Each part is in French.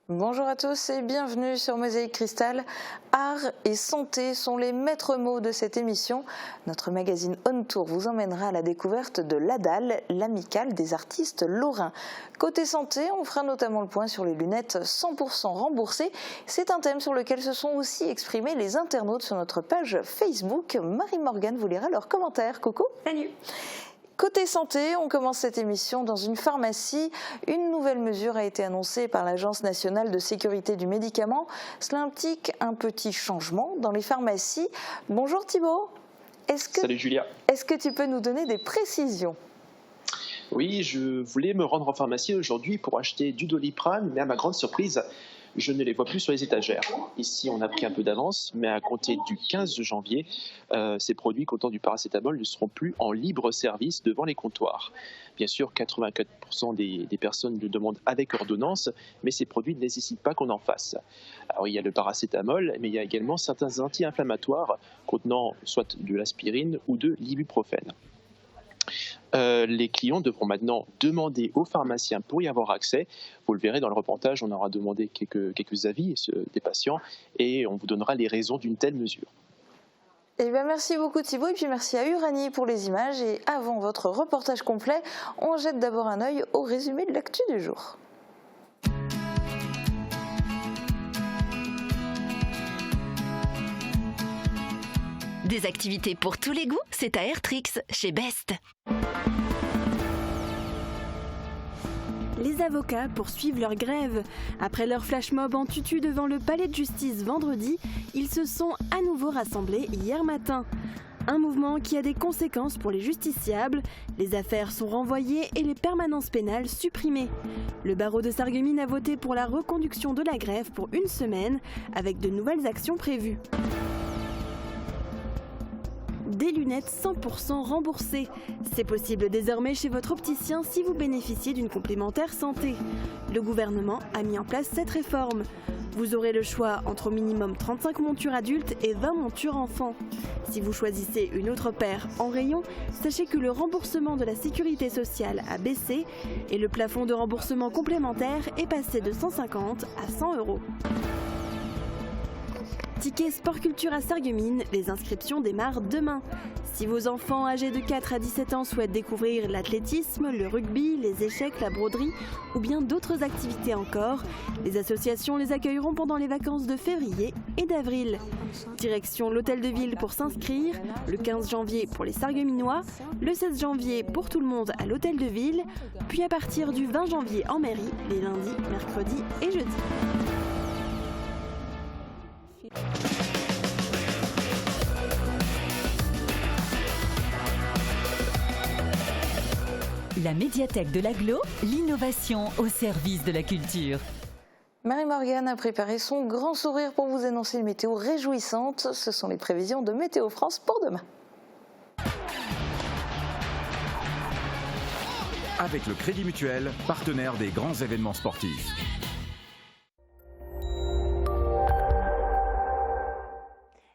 Bonjour à tous et bienvenue sur Mosaïque Cristal. Art et santé sont les maîtres mots de cette émission. Notre magazine On Tour vous emmènera à la découverte de l'ADAL, l'amicale des artistes lorrains. Côté santé, on fera notamment le point sur les lunettes 100% remboursées. C'est un thème sur lequel se sont aussi exprimés les internautes sur notre page Facebook. Marie-Morgane vous lira leurs commentaires. Coucou. Salut. Côté santé, on commence cette émission dans une pharmacie. Une nouvelle mesure a été annoncée par l'Agence nationale de sécurité du médicament. Cela implique un petit changement dans les pharmacies. Bonjour Thibaut. Salut Julia. Est-ce que tu peux nous donner des précisions ? Oui, je voulais me rendre en pharmacie aujourd'hui pour acheter du Doliprane, mais à ma grande surprise, je ne les vois plus sur les étagères. Ici, on a pris un peu d'avance, mais à compter du 15 janvier, ces produits contenant du paracétamol ne seront plus en libre service devant les comptoirs. Bien sûr, 84% des personnes le demandent avec ordonnance, mais ces produits ne nécessitent pas qu'on en fasse. Alors, il y a le paracétamol, mais il y a également certains anti-inflammatoires contenant soit de l'aspirine ou de l'ibuprofène. Les clients devront maintenant demander aux pharmaciens pour y avoir accès. Vous le verrez dans le reportage, on aura demandé quelques avis des patients et on vous donnera les raisons d'une telle mesure. Eh bien, merci beaucoup Thibaut et puis merci à Uranie pour les images. Et avant votre reportage complet, on jette d'abord un œil au résumé de l'actu du jour. Des activités pour tous les goûts, c'est à Airtrix, chez Best. Les avocats poursuivent leur grève. Après leur flash mob en tutu devant le palais de justice vendredi, ils se sont à nouveau rassemblés hier matin. Un mouvement qui a des conséquences pour les justiciables. Les affaires sont renvoyées et les permanences pénales supprimées. Le barreau de Sarreguemines a voté pour la reconduction de la grève pour une semaine, avec de nouvelles actions prévues. Des lunettes 100% remboursées. C'est possible désormais chez votre opticien si vous bénéficiez d'une complémentaire santé. Le gouvernement a mis en place cette réforme. Vous aurez le choix entre au minimum 35 montures adultes et 20 montures enfants. Si vous choisissez une autre paire en rayon, sachez que le remboursement de la sécurité sociale a baissé et le plafond de remboursement complémentaire est passé de 150 à 100 €. Ticket Sport Culture à Sarreguemines, les inscriptions démarrent demain. Si vos enfants âgés de 4 à 17 ans souhaitent découvrir l'athlétisme, le rugby, les échecs, la broderie ou bien d'autres activités encore, les associations les accueilleront pendant les vacances de février et d'avril. Direction l'Hôtel de Ville pour s'inscrire, le 15 janvier pour les Sarregueminois, le 16 janvier pour tout le monde à l'Hôtel de Ville, puis à partir du 20 janvier en mairie, les lundis, mercredis et jeudis. La médiathèque de l'Agglo, l'innovation au service de la culture. Marie-Morgane a préparé son grand sourire pour vous annoncer une météo réjouissante. Ce sont les prévisions de Météo France pour demain. Avec le Crédit Mutuel, partenaire des grands événements sportifs.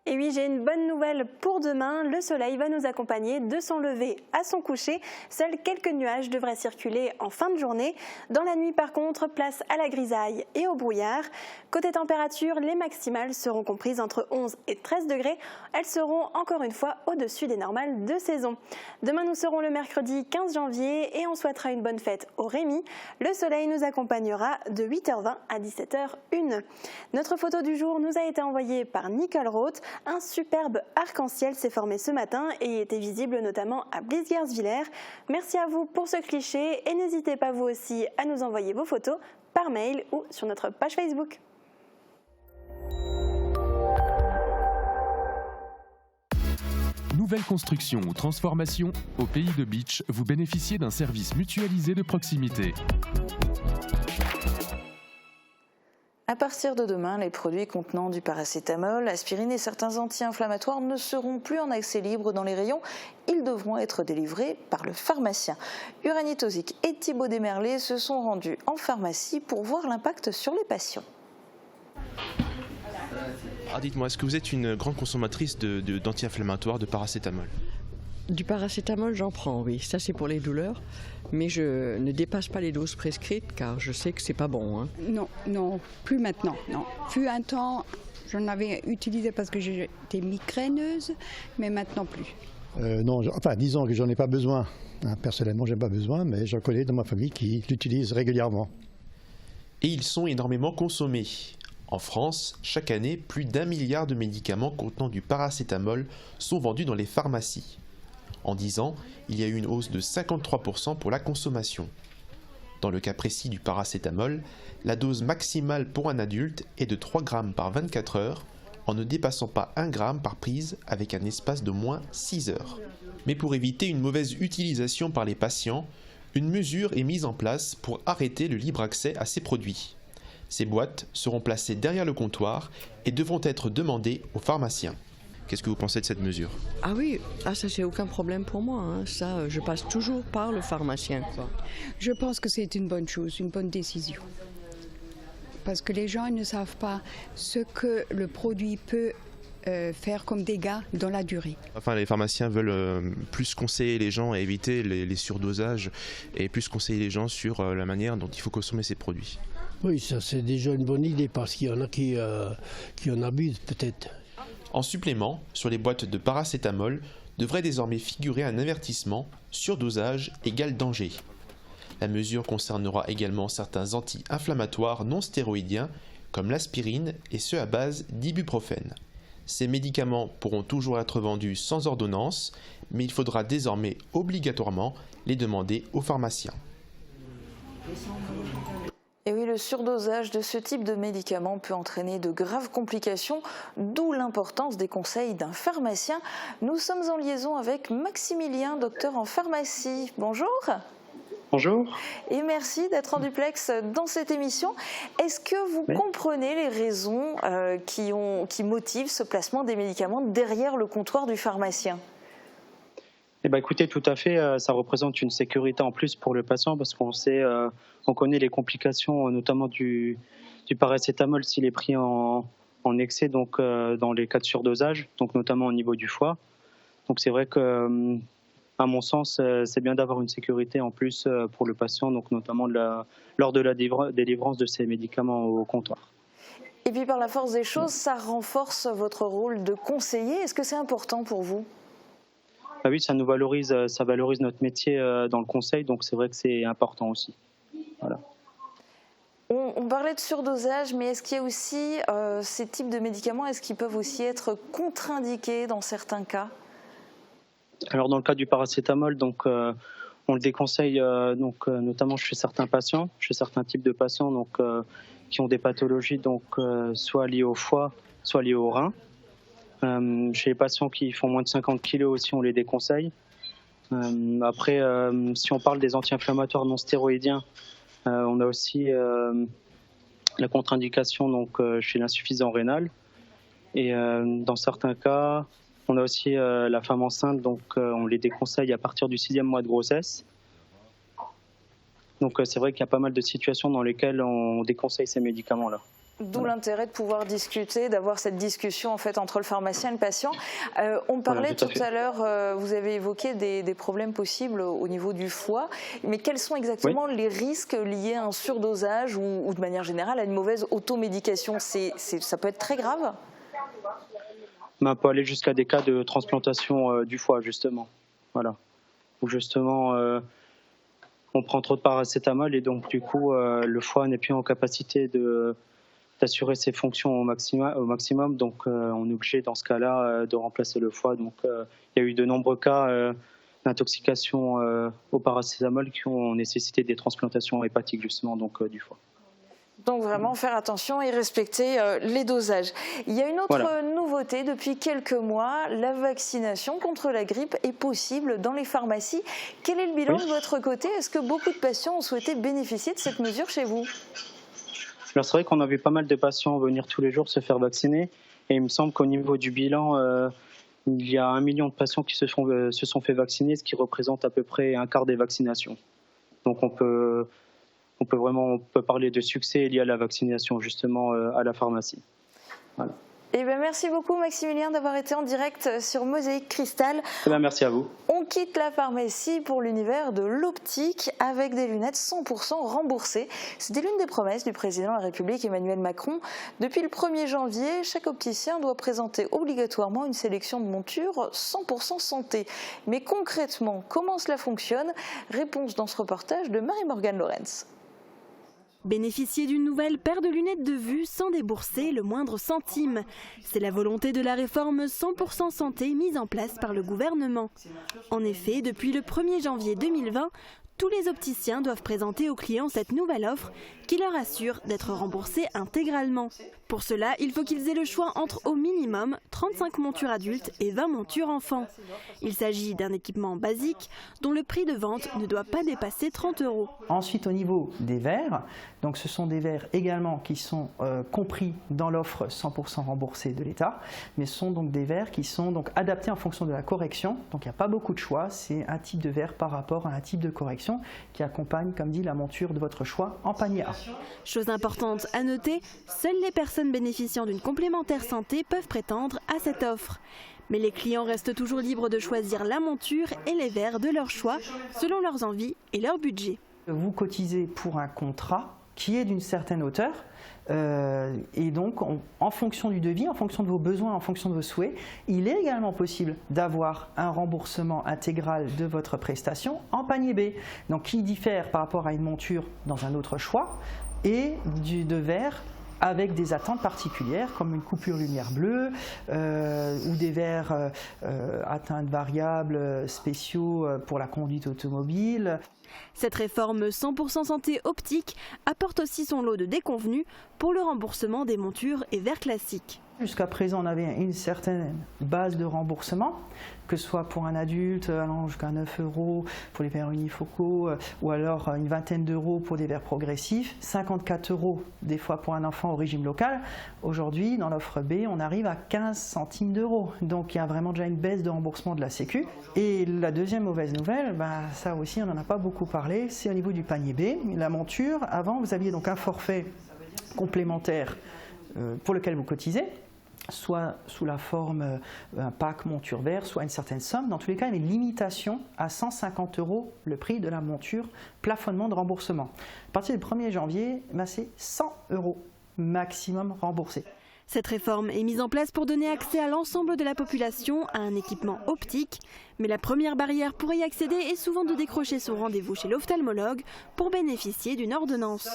Et oui, j'ai une bonne nouvelle pour demain. Le soleil va nous accompagner de son lever à son coucher. Seuls quelques nuages devraient circuler en fin de journée. Dans la nuit, par contre, place à la grisaille et au brouillard. Côté température, les maximales seront comprises entre 11 et 13 degrés. Elles seront encore une fois au-dessus des normales de saison. Demain, nous serons le mercredi 15 janvier et on souhaitera une bonne fête au Rémy. Le soleil nous accompagnera de 8h20 à 17h01. Notre photo du jour nous a été envoyée par Nicole Roth. Un superbe arc-en-ciel s'est formé ce matin et était visible notamment à Blisguersvillers. Merci à vous pour ce cliché et n'hésitez pas vous aussi à nous envoyer vos photos par mail ou sur notre page Facebook. Nouvelle construction ou transformation, au Pays de Beach, vous bénéficiez d'un service mutualisé de proximité. À partir de demain, les produits contenant du paracétamol, aspirine et certains anti-inflammatoires ne seront plus en accès libre dans les rayons. Ils devront être délivrés par le pharmacien. Uranie Tozic et Thibaut Desmerlet se sont rendus en pharmacie pour voir l'impact sur les patients. Dites-moi, est-ce que vous êtes une grande consommatrice d'anti-inflammatoires, de paracétamol ? Du paracétamol, j'en prends, oui. Ça, c'est pour les douleurs. Mais je ne dépasse pas les doses prescrites car je sais que c'est pas bon. Hein. Non, plus maintenant. Non. Fut un temps, j'en avais utilisé parce que j'étais migraineuse, mais maintenant plus. Non, disons que j'en ai pas besoin. Hein, personnellement, j'en ai pas besoin, mais j'en connais dans ma famille qui l'utilisent régulièrement. Et ils sont énormément consommés. En France, chaque année, plus d'1 milliard de médicaments contenant du paracétamol sont vendus dans les pharmacies. En 10 ans, il y a eu une hausse de 53% pour la consommation. Dans le cas précis du paracétamol, la dose maximale pour un adulte est de 3 grammes par 24 heures, en ne dépassant pas 1 gramme par prise avec un espace d'au moins 6 heures. Mais pour éviter une mauvaise utilisation par les patients, une mesure est mise en place pour arrêter le libre accès à ces produits. Ces boîtes seront placées derrière le comptoir et devront être demandées aux pharmaciens. Qu'est-ce que vous pensez de cette mesure ? Ah oui, ça c'est aucun problème pour moi. Hein. Ça, je passe toujours par le pharmacien. Quoi. Je pense que c'est une bonne chose, une bonne décision. Parce que les gens ne savent pas ce que le produit peut faire comme dégâts dans la durée. Enfin, les pharmaciens veulent plus conseiller les gens à éviter les surdosages et plus conseiller les gens sur la manière dont il faut consommer ces produits. Oui, ça c'est déjà une bonne idée parce qu'il y en a qui en abusent peut-être. En supplément, sur les boîtes de paracétamol, devrait désormais figurer un avertissement « Surdosage égale danger ». La mesure concernera également certains anti-inflammatoires non stéroïdiens comme l'aspirine et ceux à base d'ibuprofène. Ces médicaments pourront toujours être vendus sans ordonnance, mais il faudra désormais obligatoirement les demander aux pharmaciens. Et oui, le surdosage de ce type de médicaments peut entraîner de graves complications, d'où l'importance des conseils d'un pharmacien. Nous sommes en liaison avec Maximilien, docteur en pharmacie. Bonjour. Bonjour. Et merci d'être en duplex dans cette émission. Est-ce que vous comprenez les raisons qui motivent ce placement des médicaments derrière le comptoir du pharmacien ? Eh ben, écoutez, tout à fait, ça représente une sécurité en plus pour le patient parce qu'on sait, on connaît les complications, notamment du paracétamol s'il est pris en excès, donc dans les cas de surdosage, donc notamment au niveau du foie. Donc c'est vrai que, à mon sens, c'est bien d'avoir une sécurité en plus pour le patient, donc notamment lors de la délivrance de ces médicaments au comptoir. Et puis par la force des choses, ça renforce votre rôle de conseiller. Est-ce que c'est important pour vous ? Ah oui, ça valorise notre métier dans le conseil, donc c'est vrai que c'est important aussi. Voilà. On parlait de surdosage, mais est-ce qu'il y a aussi ces types de médicaments, est-ce qu'ils peuvent aussi être contre-indiqués dans certains cas ? Alors dans le cas du paracétamol, donc on le déconseille notamment chez certains patients, chez certains types de patients donc qui ont des pathologies donc soit liées au foie, soit liées au rein. Chez les patients qui font moins de 50 kg aussi, on les déconseille. Après, si on parle des anti-inflammatoires non stéroïdiens, on a aussi la contre-indication donc, chez l'insuffisant rénal. Et dans certains cas, on a aussi la femme enceinte, donc on les déconseille à partir du 6e mois de grossesse. Donc c'est vrai qu'il y a pas mal de situations dans lesquelles on déconseille ces médicaments-là. D'où l'intérêt de pouvoir discuter, d'avoir cette discussion en fait entre le pharmacien et le patient. On parlait tout à l'heure, vous avez évoqué des problèmes possibles au niveau du foie, mais quels sont exactement les risques liés à un surdosage ou de manière générale à une mauvaise automédication ? Ça peut être très grave ? On peut aller jusqu'à des cas de transplantation du foie justement, voilà, où justement on prend trop de paracétamol et donc du coup le foie n'est plus en capacité d'assurer ses fonctions au maximum, donc on est obligé dans ce cas-là de remplacer le foie. Donc il y a eu de nombreux cas d'intoxication au paracétamol qui ont nécessité des transplantations hépatiques justement donc du foie. Donc vraiment faire attention et respecter les dosages. Il y a une autre nouveauté depuis quelques mois, la vaccination contre la grippe est possible dans les pharmacies. Quel est le bilan de votre côté ? Est-ce que beaucoup de patients ont souhaité bénéficier de cette mesure chez vous ? Alors c'est vrai qu'on a vu pas mal de patients venir tous les jours se faire vacciner et il me semble qu'au niveau du bilan, il y a 1 million de patients qui se sont fait vacciner, ce qui représente à peu près un quart des vaccinations. Donc on peut parler de succès lié à la vaccination justement à la pharmacie. Voilà. Eh bien, merci beaucoup Maximilien d'avoir été en direct sur Mosaïque Cristal. Eh bien, merci à vous. On quitte la pharmacie pour l'univers de l'optique avec des lunettes 100% remboursées. C'était l'une des promesses du président de la République Emmanuel Macron. Depuis le 1er janvier, chaque opticien doit présenter obligatoirement une sélection de montures 100% santé. Mais concrètement, comment cela fonctionne? Réponse dans ce reportage de Marie-Morgane Lorenz. Bénéficier d'une nouvelle paire de lunettes de vue sans débourser le moindre centime. C'est la volonté de la réforme 100% santé mise en place par le gouvernement. En effet, depuis le 1er janvier 2020, tous les opticiens doivent présenter aux clients cette nouvelle offre qui leur assure d'être remboursés intégralement. Pour cela, il faut qu'ils aient le choix entre au minimum 35 montures adultes et 20 montures enfants. Il s'agit d'un équipement basique dont le prix de vente ne doit pas dépasser 30 €. Ensuite, au niveau des verres, donc ce sont des verres également qui sont compris dans l'offre 100% remboursée de l'État, mais ce sont donc des verres qui sont donc adaptés en fonction de la correction. Donc il n'y a pas beaucoup de choix, c'est un type de verre par rapport à un type de correction qui accompagne, comme dit, la monture de votre choix en panier A. Chose importante à noter, seules les personnes bénéficiant d'une complémentaire santé peuvent prétendre à cette offre. Mais les clients restent toujours libres de choisir la monture et les verres de leur choix selon leurs envies et leur budget. Vous cotisez pour un contrat qui est d'une certaine hauteur et donc en fonction du devis, en fonction de vos besoins, en fonction de vos souhaits, il est également possible d'avoir un remboursement intégral de votre prestation en panier B. Donc qui diffère par rapport à une monture dans un autre choix et de verre avec des attentes particulières comme une coupure lumière bleue ou des verres atteintes variables spéciaux pour la conduite automobile. Cette réforme 100% santé optique apporte aussi son lot de déconvenus pour le remboursement des montures et verres classiques. Jusqu'à présent, on avait une certaine base de remboursement, que ce soit pour un adulte allant jusqu'à 9 € pour les verres unifocaux ou alors une vingtaine d'euros pour des verres progressifs, 54 € des fois pour un enfant au régime local. Aujourd'hui, dans l'offre B, on arrive à 15 centimes d'euros. Donc il y a vraiment déjà une baisse de remboursement de la Sécu. Et la deuxième mauvaise nouvelle, ça aussi on n'en a pas beaucoup parlé, c'est au niveau du panier B. La monture, avant vous aviez donc un forfait complémentaire pour lequel vous cotisez, soit sous la forme d'un pack monture vert, soit une certaine somme. Dans tous les cas, il y a une limitation à 150 € le prix de la monture, plafonnement de remboursement. À partir du 1er janvier, c'est 100 € maximum remboursé. Cette réforme est mise en place pour donner accès à l'ensemble de la population à un équipement optique. Mais la première barrière pour y accéder est souvent de décrocher son rendez-vous chez l'ophtalmologue pour bénéficier d'une ordonnance.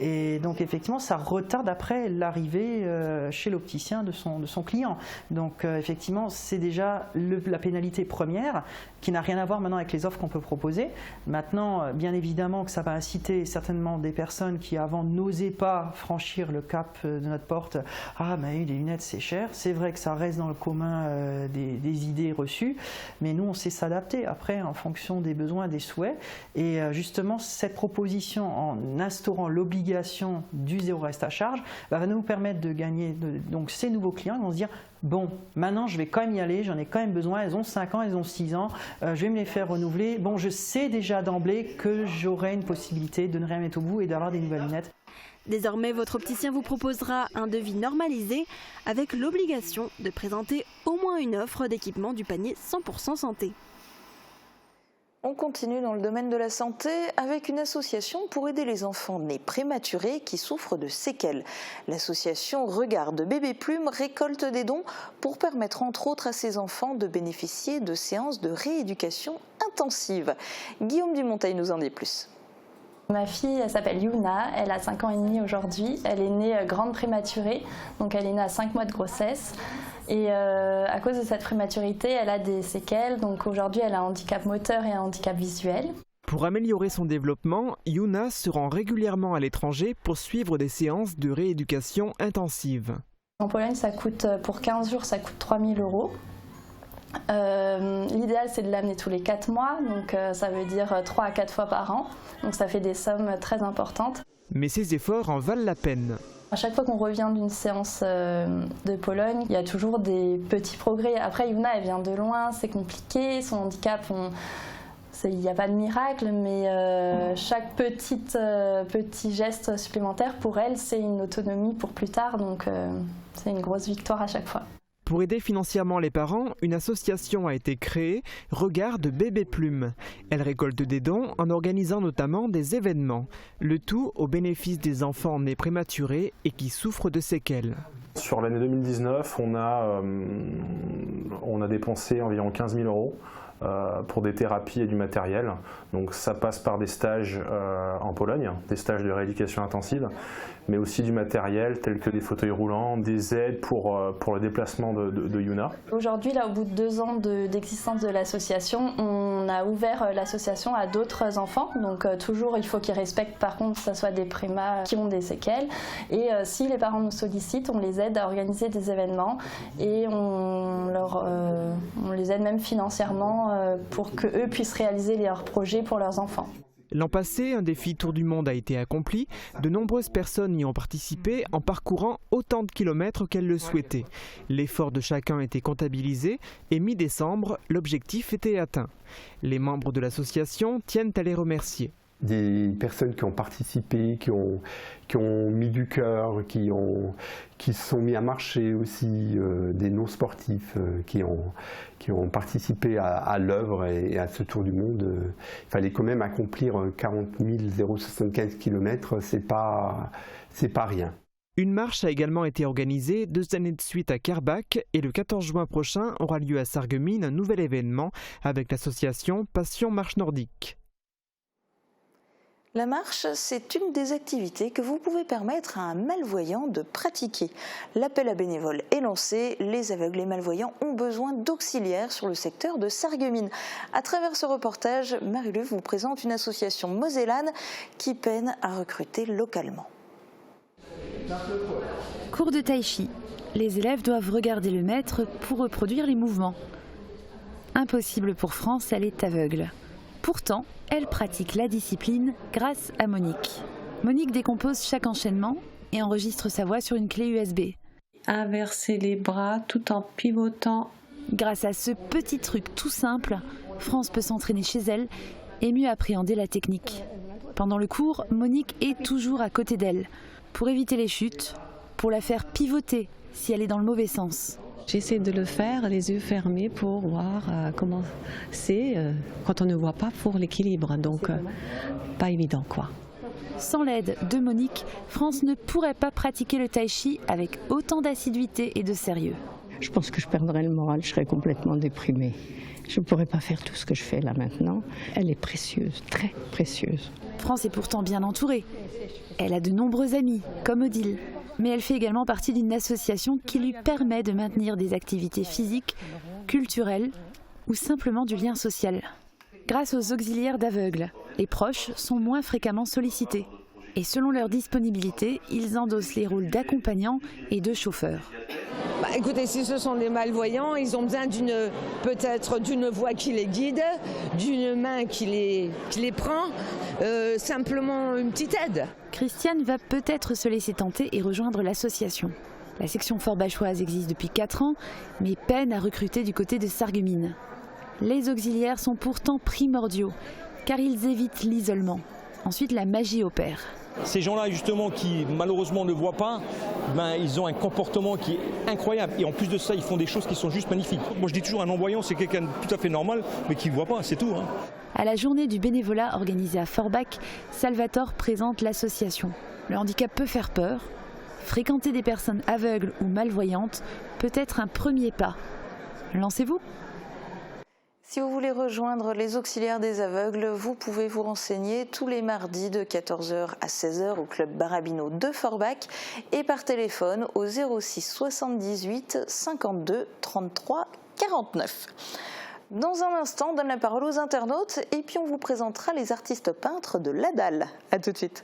Et donc effectivement, ça retarde après l'arrivée chez l'opticien de son client. Donc effectivement, c'est déjà la pénalité première qui n'a rien à voir maintenant avec les offres qu'on peut proposer. Maintenant, bien évidemment que ça va inciter certainement des personnes qui avant n'osaient pas franchir le cap de notre porte. Ah, mais les lunettes c'est cher. C'est vrai que ça reste dans le commun des idées reçues. Mais nous, on sait s'adapter après en fonction des besoins, des souhaits. Et justement, cette proposition en instaurant l'obligation du zéro reste à charge va nous permettre de gagner donc ces nouveaux clients. Ils vont se dire, bon, maintenant je vais quand même y aller, j'en ai quand même besoin, elles ont 5 ans, elles ont 6 ans, je vais me les faire renouveler. Bon, je sais déjà d'emblée que j'aurai une possibilité de ne rien mettre au bout et d'avoir des nouvelles lunettes. Désormais, votre opticien vous proposera un devis normalisé avec l'obligation de présenter au moins une offre d'équipement du panier 100% santé. On continue dans le domaine de la santé avec une association pour aider les enfants nés prématurés qui souffrent de séquelles. L'association Regarde Bébé Plume récolte des dons pour permettre entre autres à ces enfants de bénéficier de séances de rééducation intensive. Guillaume Dumonteil nous en dit plus. Ma fille, elle s'appelle Yuna, elle a 5 ans et demi aujourd'hui. Elle est née grande prématurée, donc elle est née à 5 mois de grossesse. Et à cause de cette prématurité, elle a des séquelles. Donc aujourd'hui, elle a un handicap moteur et un handicap visuel. Pour améliorer son développement, Yuna se rend régulièrement à l'étranger pour suivre des séances de rééducation intensive. En Pologne, ça coûte, pour 15 jours, ça coûte 3 000 €. L'idéal c'est de l'amener tous les 4 mois, donc ça veut dire 3 à 4 fois par an, donc ça fait des sommes très importantes. Mais ces efforts en valent la peine. À chaque fois qu'on revient d'une séance de Pologne, il y a toujours des petits progrès. Après Yuna elle vient de loin, c'est compliqué, son handicap Il n'y a pas de miracle, mais chaque petit geste supplémentaire pour elle, c'est une autonomie pour plus tard, donc c'est une grosse victoire à chaque fois. Pour aider financièrement les parents, une association a été créée, Regard de Bébé Plume. Elle récolte des dons en organisant notamment des événements, le tout au bénéfice des enfants nés prématurés et qui souffrent de séquelles. Sur l'année 2019, on a dépensé environ 15 000 € pour des thérapies et du matériel. Donc ça passe par des stages en Pologne, des stages de rééducation intensive, mais aussi du matériel tel que des fauteuils roulants, des aides pour le déplacement de Yuna. Aujourd'hui, là, au bout de 2 ans d'existence de l'association, on a ouvert l'association à d'autres enfants. Donc toujours, il faut qu'ils respectent, par contre, que ce soit des prémas qui ont des séquelles. Et si les parents nous sollicitent, on les aide à organiser des événements et on les aide même financièrement pour qu'eux puissent réaliser leurs projets pour leurs enfants. L'an passé, un défi Tour du Monde a été accompli. De nombreuses personnes y ont participé en parcourant autant de kilomètres qu'elles le souhaitaient. L'effort de chacun était comptabilisé et mi-décembre, l'objectif était atteint. Les membres de l'association tiennent à les remercier. Des personnes qui ont participé, qui ont mis du cœur, qui se sont mis à marcher aussi, des non-sportifs qui ont participé à l'œuvre et à ce Tour du Monde. Il fallait quand même accomplir 40 075 km, c'est pas rien. Une marche a également été organisée 2 années de suite à Kerbach et le 14 juin prochain aura lieu à Sarreguemines un nouvel événement avec l'association Passion Marche Nordique. La marche, c'est une des activités que vous pouvez permettre à un malvoyant de pratiquer. L'appel à bénévoles est lancé. Les aveugles et malvoyants ont besoin d'auxiliaires sur le secteur de Sarreguemines. À travers ce reportage, Marie-Luve vous présente une association mosellane qui peine à recruter localement. Cours de tai chi. Les élèves doivent regarder le maître pour reproduire les mouvements. Impossible pour France, elle est aveugle. Pourtant, elle pratique la discipline grâce à Monique. Monique décompose chaque enchaînement et enregistre sa voix sur une clé USB. Inverser les bras tout en pivotant. Grâce à ce petit truc tout simple, France peut s'entraîner chez elle et mieux appréhender la technique. Pendant le cours, Monique est toujours à côté d'elle pour éviter les chutes, pour la faire pivoter si elle est dans le mauvais sens. J'essaie de le faire les yeux fermés pour voir comment c'est quand on ne voit pas pour l'équilibre, donc pas évident quoi. Sans l'aide de Monique, France ne pourrait pas pratiquer le tai chi avec autant d'assiduité et de sérieux. Je pense que je perdrais le moral, je serais complètement déprimée. Je ne pourrais pas faire tout ce que je fais là maintenant. Elle est précieuse, très précieuse. France est pourtant bien entourée. Elle a de nombreux amis, comme Odile. Mais elle fait également partie d'une association qui lui permet de maintenir des activités physiques, culturelles ou simplement du lien social. Grâce aux auxiliaires d'aveugles, les proches sont moins fréquemment sollicités. Et selon leur disponibilité, ils endossent les rôles d'accompagnants et de chauffeurs. Écoutez, si ce sont des malvoyants, ils ont besoin peut-être d'une voix qui les guide, d'une main qui les prend, simplement une petite aide. Christiane va peut-être se laisser tenter et rejoindre l'association. La section forbachoise existe depuis 4 ans, mais peine à recruter du côté de Sarreguemines. Les auxiliaires sont pourtant primordiaux, car ils évitent l'isolement. Ensuite, la magie opère. Ces gens-là, justement, qui malheureusement ne voient pas, ils ont un comportement qui est incroyable. Et en plus de ça, ils font des choses qui sont juste magnifiques. Moi, je dis toujours, un non-voyant, c'est quelqu'un de tout à fait normal, mais qui ne voit pas, c'est tout. À la journée du bénévolat organisée à Forbach, Salvatore présente l'association. Le handicap peut faire peur. Fréquenter des personnes aveugles ou malvoyantes peut être un premier pas. Lancez-vous! Si vous voulez rejoindre les auxiliaires des aveugles, vous pouvez vous renseigner tous les mardis de 14h à 16h au club Barabino de Forbach et par téléphone au 06 78 52 33 49. Dans un instant, on donne la parole aux internautes et puis on vous présentera les artistes peintres de l'ADAL. A tout de suite.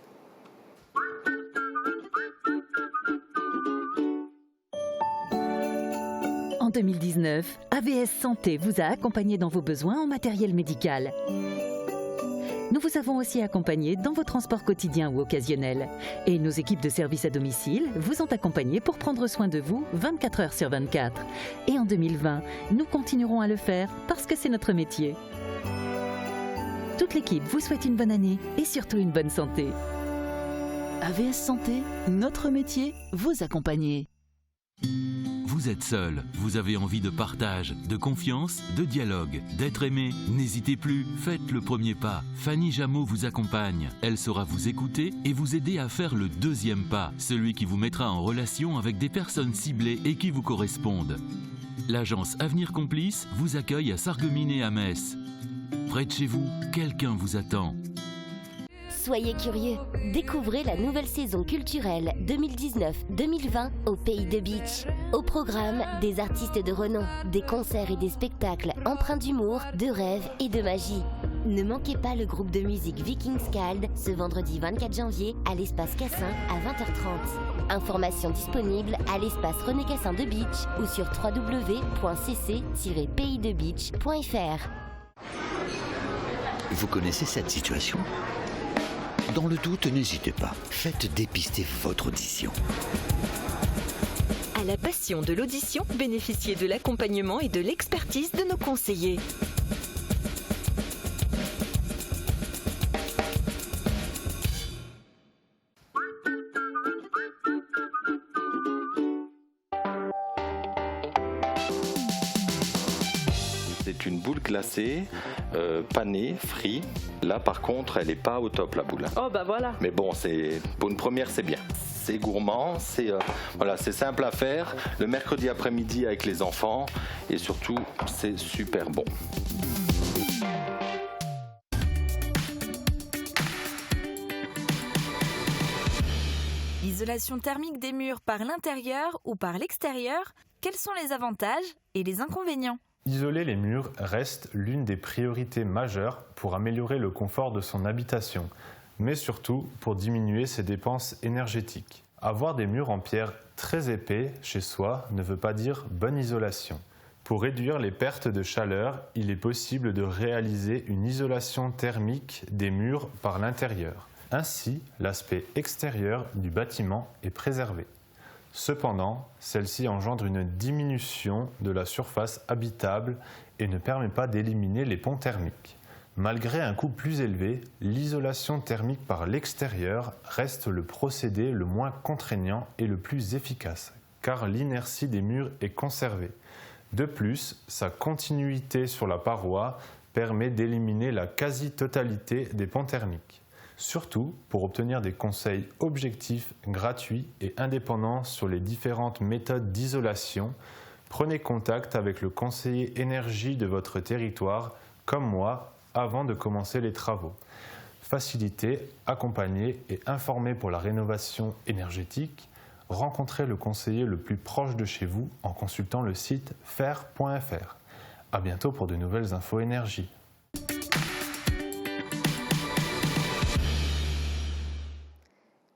En 2019, AVS Santé vous a accompagné dans vos besoins en matériel médical. Nous vous avons aussi accompagné dans vos transports quotidiens ou occasionnels. Et nos équipes de service à domicile vous ont accompagné pour prendre soin de vous 24 heures sur 24. Et en 2020, nous continuerons à le faire parce que c'est notre métier. Toute l'équipe vous souhaite une bonne année et surtout une bonne santé. AVS Santé, notre métier, vous accompagner. Vous êtes seul, vous avez envie de partage, de confiance, de dialogue, d'être aimé. N'hésitez plus, faites le premier pas. Fanny Jameau vous accompagne. Elle saura vous écouter et vous aider à faire le deuxième pas, celui qui vous mettra en relation avec des personnes ciblées et qui vous correspondent. L'agence Avenir Complice vous accueille à Sarreguemines et à Metz. Près de chez vous, quelqu'un vous attend. Soyez curieux, découvrez la nouvelle saison culturelle 2019-2020 au Pays de Beach. Au programme, des artistes de renom, des concerts et des spectacles empreints d'humour, de rêve et de magie. Ne manquez pas le groupe de musique Vikingskald ce vendredi 24 janvier à l'espace Cassin à 20h30. Informations disponibles à l'espace René Cassin de Beach ou sur www.cc-paysdebeach.fr. Vous connaissez cette situation ? Dans le doute, n'hésitez pas. Faites dépister votre audition. À la passion de l'audition, bénéficiez de l'accompagnement et de l'expertise de nos conseillers. C'est une boule glacée, panée, frit. Là par contre elle n'est pas au top la boule. Oh bah voilà. Mais bon, pour une première c'est bien. C'est gourmand, c'est simple à faire. Le mercredi après-midi avec les enfants et surtout c'est super bon. L'isolation thermique des murs par l'intérieur ou par l'extérieur, quels sont les avantages et les inconvénients ? Isoler les murs reste l'une des priorités majeures pour améliorer le confort de son habitation, mais surtout pour diminuer ses dépenses énergétiques. Avoir des murs en pierre très épais chez soi ne veut pas dire bonne isolation. Pour réduire les pertes de chaleur, il est possible de réaliser une isolation thermique des murs par l'intérieur. Ainsi, l'aspect extérieur du bâtiment est préservé. Cependant, celle-ci engendre une diminution de la surface habitable et ne permet pas d'éliminer les ponts thermiques. Malgré un coût plus élevé, l'isolation thermique par l'extérieur reste le procédé le moins contraignant et le plus efficace, car l'inertie des murs est conservée. De plus, sa continuité sur la paroi permet d'éliminer la quasi-totalité des ponts thermiques. Surtout, pour obtenir des conseils objectifs, gratuits et indépendants sur les différentes méthodes d'isolation, prenez contact avec le conseiller énergie de votre territoire, comme moi, avant de commencer les travaux. Faciliter, accompagner et informer pour la rénovation énergétique, rencontrez le conseiller le plus proche de chez vous en consultant le site fer.fr. À bientôt pour de nouvelles infos énergie.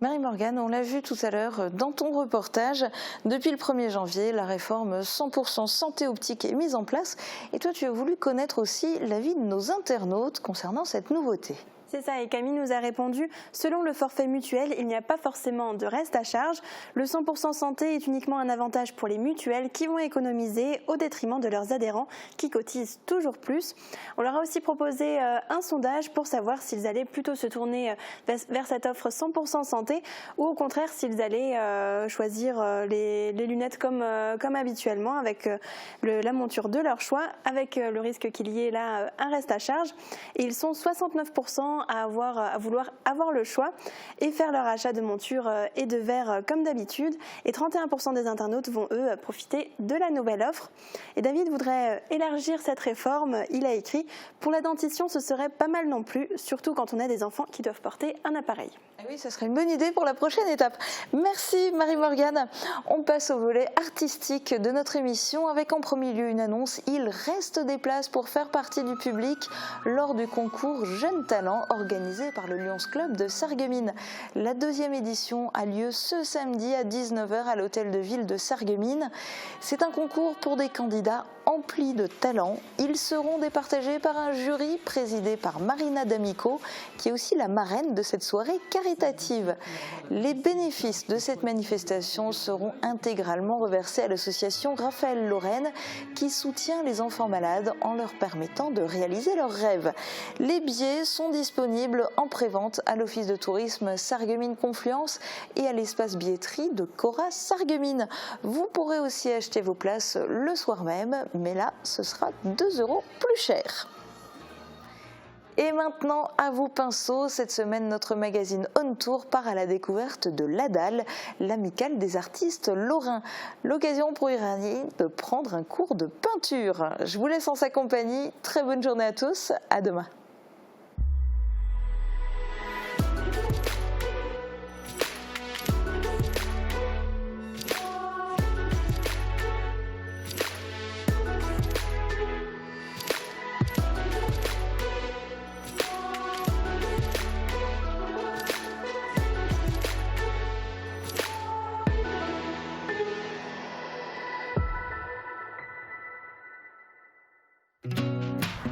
Marie-Morgane, on l'a vu tout à l'heure dans ton reportage, depuis le 1er janvier, la réforme 100% santé optique est mise en place. Et toi, tu as voulu connaître aussi l'avis de nos internautes concernant cette nouveauté. C'est ça, et Camille nous a répondu « Selon le forfait mutuel, il n'y a pas forcément de reste à charge. Le 100% santé est uniquement un avantage pour les mutuelles qui vont économiser au détriment de leurs adhérents qui cotisent toujours plus. » On leur a aussi proposé un sondage pour savoir s'ils allaient plutôt se tourner vers cette offre 100% santé ou au contraire s'ils allaient choisir les lunettes comme habituellement avec la monture de leur choix, avec le risque qu'il y ait là un reste à charge. Et ils sont 69% à vouloir avoir le choix et faire leur achat de monture et de verre comme d'habitude. Et 31% des internautes vont, eux, profiter de la nouvelle offre. Et David voudrait élargir cette réforme. Il a écrit « Pour la dentition, ce serait pas mal non plus, surtout quand on a des enfants qui doivent porter un appareil. » Oui, ça serait une bonne idée pour la prochaine étape. Merci Marie-Morgane. On passe au volet artistique de notre émission avec en premier lieu une annonce. Il reste des places pour faire partie du public lors du concours Jeunes Talents organisé par le Lions Club de Sarreguemines. La deuxième édition a lieu ce samedi à 19 h à l'hôtel de ville de Sarreguemines. C'est un concours pour des candidats emplis de talent. Ils seront départagés par un jury présidé par Marina D'Amico, qui est aussi la marraine de cette soirée caritative. Les bénéfices de cette manifestation seront intégralement reversés à l'association Raphaël Lorraine, qui soutient les enfants malades en leur permettant de réaliser leurs rêves. Les billets sont disponibles en prévente à l'office de tourisme Sarreguemines Confluence et à l'espace billetterie de Cora Sarreguemines. Vous pourrez aussi acheter vos places le soir même, mais là, ce sera 2 € plus cher. Et maintenant, à vos pinceaux, cette semaine, notre magazine On Tour part à la découverte de l'ADAL, l'amicale des artistes lorrains. L'occasion pour Irani de prendre un cours de peinture. Je vous laisse en sa compagnie. Très bonne journée à tous. À demain.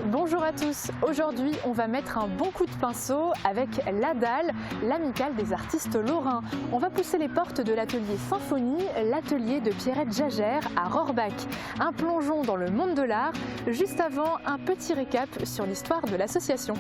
Bonjour à tous, aujourd'hui on va mettre un bon coup de pinceau avec l'ADAL, l'amicale des artistes lorrains. On va pousser les portes de l'atelier Symphonie, l'atelier de Pierrette Jagère à Rohrbach. Un plongeon dans le monde de l'art, juste avant un petit récap sur l'histoire de l'association.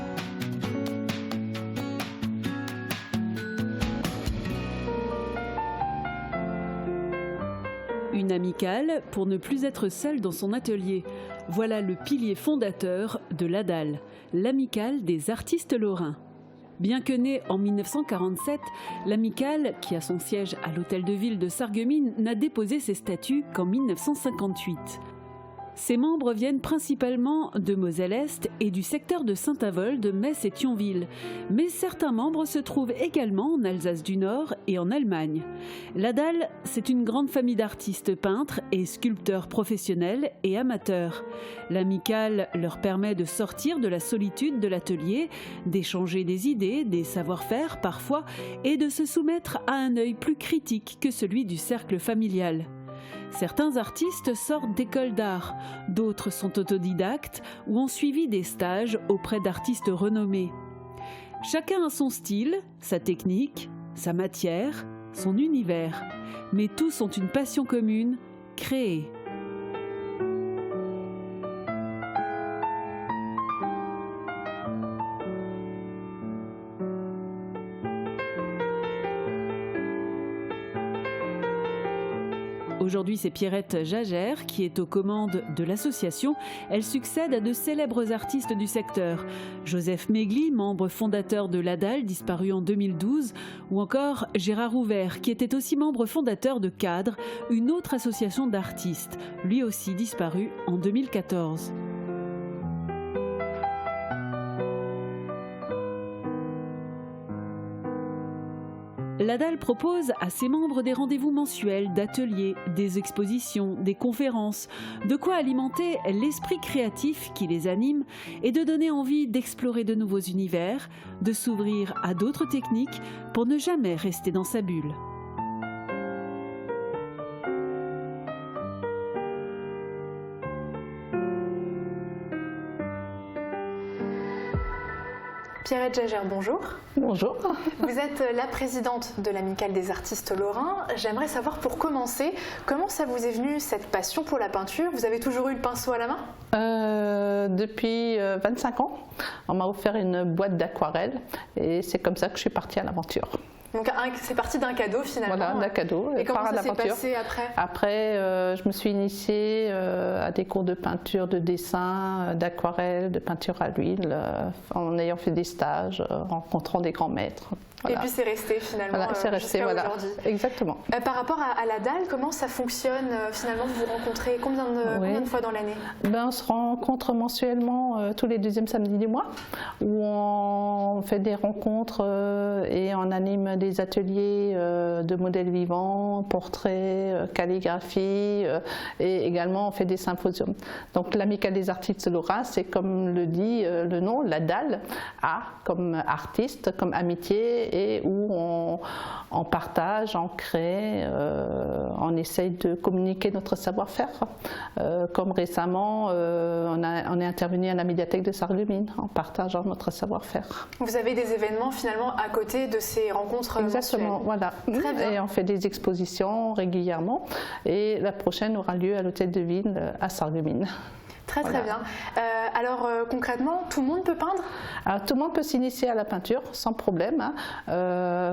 Une amicale pour ne plus être seule dans son atelier. Voilà le pilier fondateur de l'ADAL, l'amicale des artistes lorrains. Bien que née en 1947, l'amicale, qui a son siège à l'hôtel de ville de Sarreguemines, n'a déposé ses statuts qu'en 1958. Ses membres viennent principalement de Moselle-Est et du secteur de Saint-Avold, Metz et Thionville. Mais certains membres se trouvent également en Alsace du Nord et en Allemagne. L'ADAL, c'est une grande famille d'artistes peintres et sculpteurs professionnels et amateurs. L'amicale leur permet de sortir de la solitude de l'atelier, d'échanger des idées, des savoir-faire parfois, et de se soumettre à un œil plus critique que celui du cercle familial. Certains artistes sortent d'écoles d'art, d'autres sont autodidactes ou ont suivi des stages auprès d'artistes renommés. Chacun a son style, sa technique, sa matière, son univers, mais tous ont une passion commune, créer. Aujourd'hui, c'est Pierrette Jagère qui est aux commandes de l'association. Elle succède à de célèbres artistes du secteur. Joseph Megli, membre fondateur de l'ADAL, disparu en 2012, ou encore Gérard Ouvert, qui était aussi membre fondateur de Cadre, une autre association d'artistes, lui aussi disparu en 2014. L'ADAL propose à ses membres des rendez-vous mensuels, d'ateliers, des expositions, des conférences, de quoi alimenter l'esprit créatif qui les anime et de donner envie d'explorer de nouveaux univers, de s'ouvrir à d'autres techniques pour ne jamais rester dans sa bulle. Pierrette Jagère, bonjour. Bonjour. Vous êtes la présidente de l'amicale des artistes lorrains. J'aimerais savoir pour commencer, comment ça vous est venu cette passion pour la peinture? Vous avez toujours eu le pinceau à la main? Depuis 25 ans, on m'a offert une boîte d'aquarelle et c'est comme ça que je suis partie à l'aventure. Donc c'est parti d'un cadeau finalement. Voilà, d'un cadeau. Et comment ça s'est passé après? Après, je me suis initiée à des cours de peinture, de dessin, d'aquarelle, de peinture à l'huile, en ayant fait des stages, rencontrant des grands maîtres. Voilà. Et puis c'est resté finalement c'est resté, jusqu'à aujourd'hui. Exactement. Par rapport à l'ADAL, comment ça fonctionne finalement? Vous vous rencontrez combien de fois dans l'année? On se rencontre mensuellement événement tous les deuxièmes samedis du mois où on fait des rencontres et on anime des ateliers de modèles vivants, portraits, calligraphie et également on fait des symposiums. Donc l'Amicale des artistes lorrains, c'est comme le dit le nom, la dalle, A comme artiste, comme amitié, et où on partage, on crée, on essaye de communiquer notre savoir-faire. Comme récemment, on est intervenu à la médiathèque de Sarreguemines en partageant notre savoir-faire. Vous avez des événements finalement à côté de ces rencontres Exactement, voilà. Très bien. Et on fait des expositions régulièrement et la prochaine aura lieu à l'hôtel de ville à Sarreguemines. Très très bien. Alors concrètement, tout le monde peut peindre? Alors, tout le monde peut s'initier à la peinture sans problème.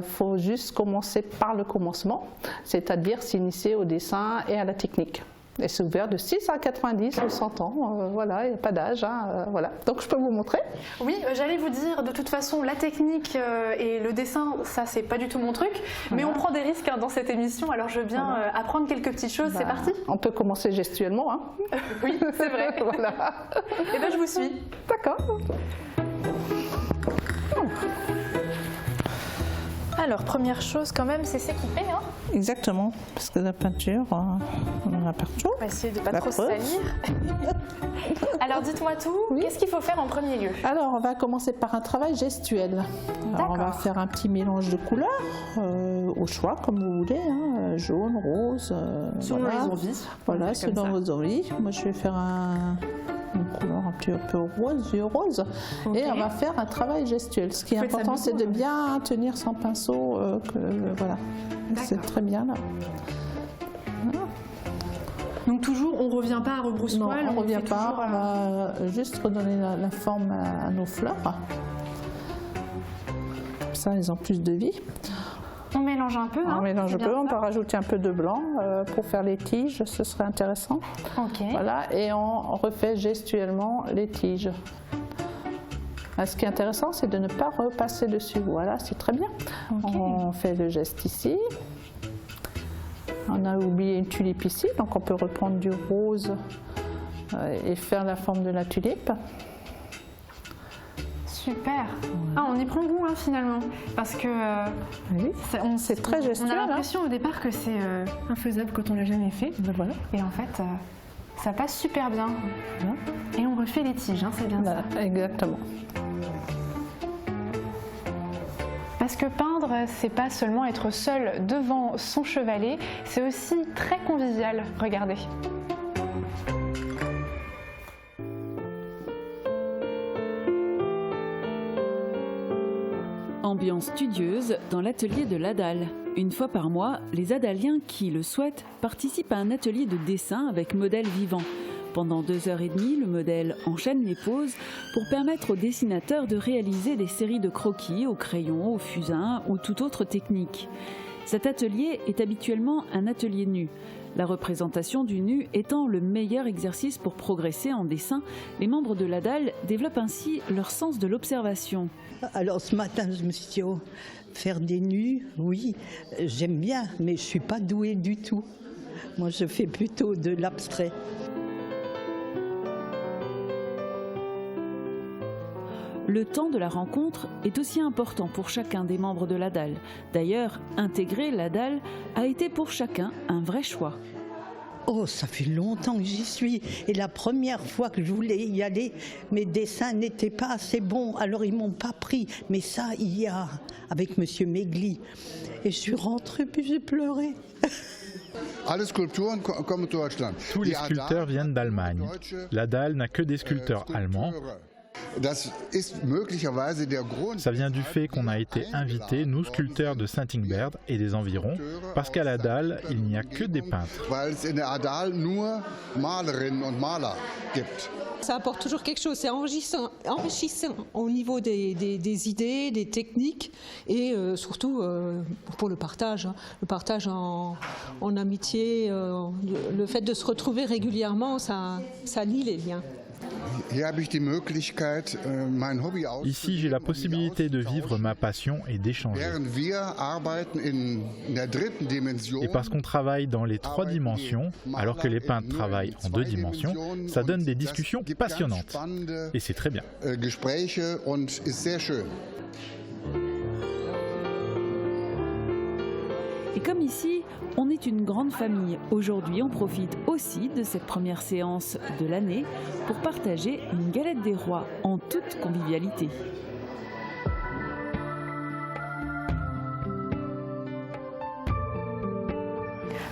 Faut juste commencer par le commencement, c'est-à-dire s'initier au dessin et à la technique. Et c'est ouvert de 6 à 90 ou 100 ans, voilà, il n'y a pas d'âge. Voilà. Donc je peux vous montrer. Oui, j'allais vous dire, de toute façon, la technique et le dessin, ça c'est pas du tout mon truc, mais on prend des risques dans cette émission, alors je veux bien apprendre quelques petites choses, c'est parti. On peut commencer gestuellement. Oui, c'est vrai. Voilà. Et bien je vous suis. D'accord. Alors, première chose quand même, c'est s'équiper. Exactement, parce que la peinture, on en a partout. On va essayer de ne pas trop salir. Alors, dites-moi tout, qu'est-ce qu'il faut faire en premier lieu? Alors, on va commencer par un travail gestuel. Alors, on va faire un petit mélange de couleurs, au choix, comme vous voulez, jaune, rose. Selon les envies. Voilà, selon vos envies. Moi, je vais faire une couleur un petit peu rose, vieux rose. Et on va faire un travail gestuel. Ce qui est important, c'est de bien tenir son pinceau. Voilà, c'est très bien là. Voilà. Donc toujours, on ne revient pas à rebrousse-poil? Non, on ne revient pas. On va juste redonner la forme à nos fleurs. Comme ça, elles ont plus de vie. On mélange un peu. On mélange un peu, on peut rajouter un peu de blanc pour faire les tiges, ce serait intéressant. Ok. Voilà, et on refait gestuellement les tiges. Ce qui est intéressant, c'est de ne pas repasser dessus. Voilà, c'est très bien. Okay. On fait le geste ici. On a oublié une tulipe ici, donc on peut reprendre du rose et faire la forme de la tulipe. Super. On y prend goût finalement, parce que c'est très gestuel. On a l'impression au départ que c'est infaisable quand on l'a jamais fait. Voilà. Et en fait, ça passe super bien. Et on refait les tiges, c'est bien ça. Exactement. Parce que peindre, c'est pas seulement être seul devant son chevalet, c'est aussi très convivial. Regardez. Ambiance studieuse dans l'atelier de l'Adal. Une fois par mois, les Adaliens qui le souhaitent participent à un atelier de dessin avec modèles vivants. Pendant 2h30, le modèle enchaîne les poses pour permettre aux dessinateurs de réaliser des séries de croquis au crayon, au fusain ou toute autre technique. Cet atelier est habituellement un atelier nu. La représentation du nu étant le meilleur exercice pour progresser en dessin, les membres de l'Adal développent ainsi leur sens de l'observation. Alors ce matin, je me suis dit, faire des nus, oui, j'aime bien, mais je ne suis pas douée du tout. Moi, je fais plutôt de l'abstrait. Le temps de la rencontre est aussi important pour chacun des membres de l'Adal. D'ailleurs, intégrer l'Adal a été pour chacun un vrai choix. Oh, ça fait longtemps que j'y suis. Et la première fois que je voulais y aller, mes dessins n'étaient pas assez bons. Alors ils ne m'ont pas pris. Mais ça, hier, avec Monsieur Megli. Et je suis rentrée, puis j'ai pleuré. Tous les sculpteurs viennent d'Allemagne. L'Adal n'a que des sculpteurs allemands. Ça vient du fait qu'on a été invités, nous sculpteurs de Saint-Ingbert et des environs, parce qu'à l'Adal, il n'y a que des peintres. Ça apporte toujours quelque chose, c'est enrichissant au niveau des idées, des techniques et surtout pour le partage en amitié, le fait de se retrouver régulièrement, ça lie les liens. Ici, j'ai la possibilité de vivre ma passion et d'échanger. Et parce qu'on travaille dans les 3 dimensions, alors que les peintres travaillent en 2 dimensions, ça donne des discussions passionnantes. Et c'est très bien. Et comme ici, on est une grande famille. Aujourd'hui, on profite aussi de cette première séance de l'année pour partager une galette des rois en toute convivialité.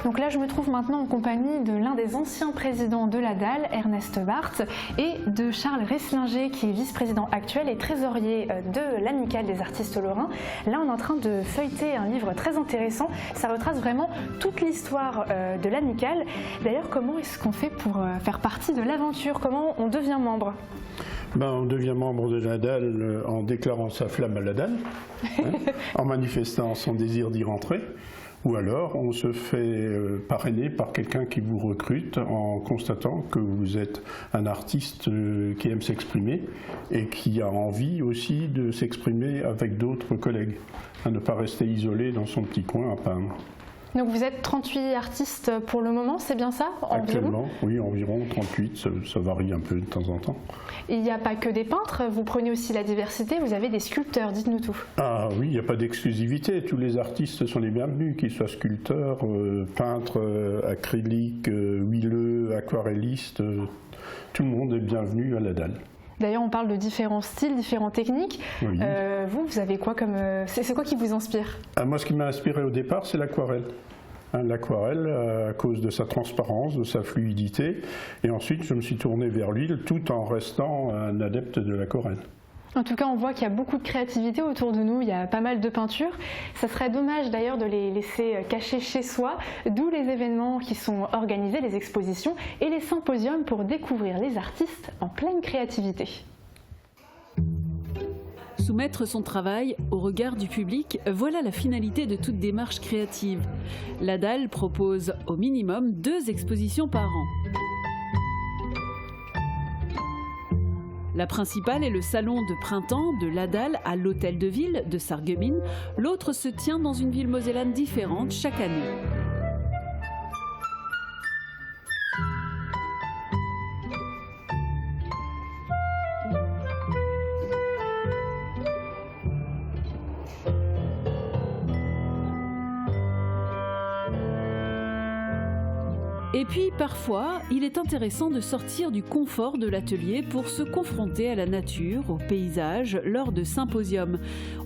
Donc là, je me trouve maintenant en compagnie de l'un des anciens présidents de la DAL, Ernest Barthes, et de Charles Resslinger, qui est vice-président actuel et trésorier de l'Amicale des artistes lorrains. Là, on est en train de feuilleter un livre très intéressant. Ça retrace vraiment toute l'histoire de l'Amicale. D'ailleurs, comment est-ce qu'on fait pour faire partie de l'aventure? Comment on devient membre? On devient membre de la DAL en déclarant sa flamme à la DAL, en manifestant son désir d'y rentrer. Ou alors, on se fait parrainer par quelqu'un qui vous recrute en constatant que vous êtes un artiste qui aime s'exprimer et qui a envie aussi de s'exprimer avec d'autres collègues, à ne pas rester isolé dans son petit coin à peindre. Donc vous êtes 38 artistes pour le moment, c'est bien ça? Actuellement, oui, environ 38, ça varie un peu de temps en temps. Et il n'y a pas que des peintres, vous prenez aussi la diversité, vous avez des sculpteurs, dites-nous tout. Ah oui, il n'y a pas d'exclusivité, tous les artistes sont les bienvenus, qu'ils soient sculpteurs, peintres, acryliques, huileux, aquarellistes, tout le monde est bienvenu à la DAL. D'ailleurs, on parle de différents styles, différentes techniques. Oui. Vous avez quoi comme... C'est quoi qui vous inspire? Moi, ce qui m'a inspiré au départ, c'est l'aquarelle. L'aquarelle, à cause de sa transparence, de sa fluidité. Et ensuite, je me suis tourné vers l'huile, tout en restant un adepte de l'aquarelle. En tout cas, on voit qu'il y a beaucoup de créativité autour de nous, il y a pas mal de peintures. Ça serait dommage d'ailleurs de les laisser cachés chez soi, d'où les événements qui sont organisés, les expositions et les symposiums pour découvrir les artistes en pleine créativité. Soumettre son travail au regard du public, voilà la finalité de toute démarche créative. La DAL propose au minimum 2 expositions par an. La principale est le salon de printemps de la DAL à l'hôtel de ville de Sarreguemines. L'autre se tient dans une ville mosellane différente chaque année. Et puis parfois, il est intéressant de sortir du confort de l'atelier pour se confronter à la nature, au paysage, lors de symposiums.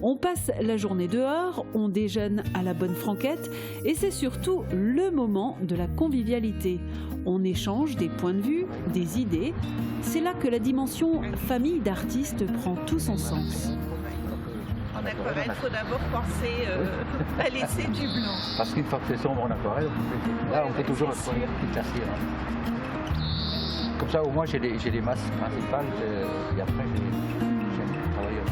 On passe la journée dehors, on déjeune à la bonne franquette et c'est surtout le moment de la convivialité. On échange des points de vue, des idées. C'est là que la dimension famille d'artistes prend tout son sens. En aquarelle, il faut d'abord penser à laisser du blanc. Parce qu'une fois que c'est sombre en aquarelle, on peut toujours être une petite cire. Comme ça, au moins, j'ai les masses principales et après, j'ai travaillé un peu.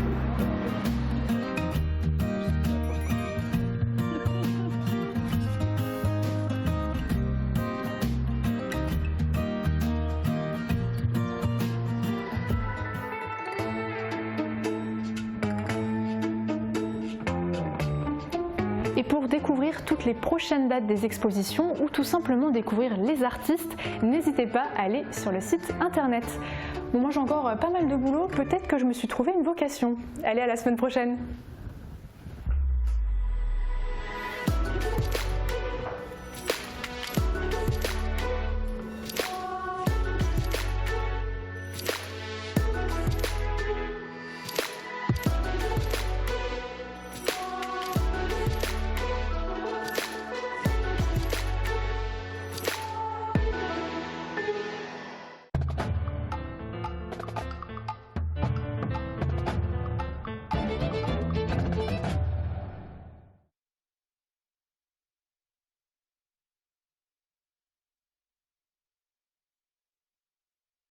Et pour découvrir toutes les prochaines dates des expositions ou tout simplement découvrir les artistes, n'hésitez pas à aller sur le site internet. Bon, moi j'ai encore pas mal de boulot, peut-être que je me suis trouvé une vocation. Allez, à la semaine prochaine!